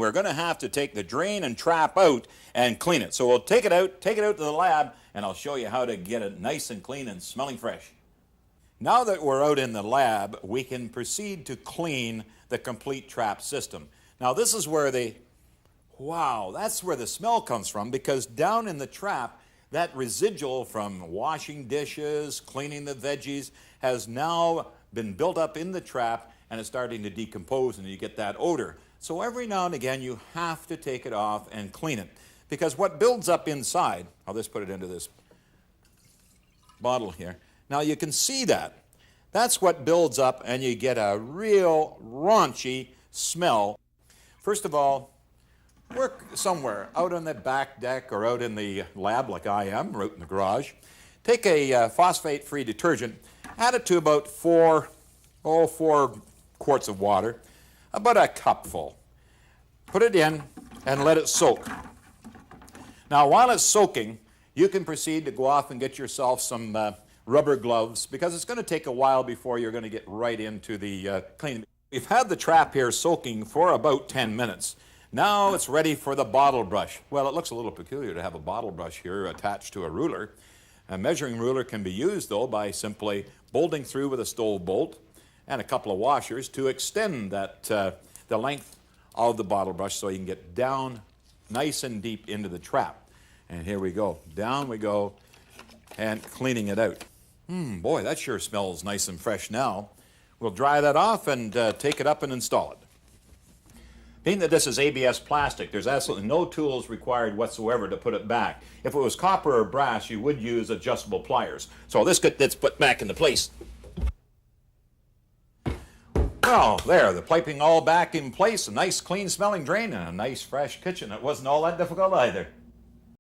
we're going to have to take the drain and trap out and clean it. So we'll take it out to the lab, and I'll show you how to get it nice and clean and smelling fresh. Now that we're out in the lab, we can proceed to clean the complete trap system. Now this is where that's where the smell comes from, because down in the trap, that residual from washing dishes, cleaning the veggies, has now been built up in the trap and is starting to decompose, and you get that odor. So every now and again you have to take it off and clean it, because what builds up inside, I'll just put it into this bottle here. Now you can see that. That's what builds up, and you get a real raunchy smell. First of all, work somewhere out on the back deck or out in the lab like I am, or out in the garage. Take a phosphate-free detergent, add it to about 4 quarts of water, about a cupful. Put it in and let it soak. Now while it's soaking, you can proceed to go off and get yourself some rubber gloves, because it's going to take a while before you're going to get right into the cleaning. We've had the trap here soaking for about 10 minutes. Now it's ready for the bottle brush. Well, it looks a little peculiar to have a bottle brush here attached to a ruler. A measuring ruler can be used, though, by simply bolting through with a stove bolt and a couple of washers to extend that the length of the bottle brush so you can get down nice and deep into the trap. And here we go. Down we go and cleaning it out. Boy, that sure smells nice and fresh now. We'll dry that off and take it up and install it. Being that this is ABS plastic, there's absolutely no tools required whatsoever to put it back. If it was copper or brass, you would use adjustable pliers. So this gets put back into place. Well, there, the piping all back in place, a nice clean smelling drain, and a nice fresh kitchen. It wasn't all that difficult either.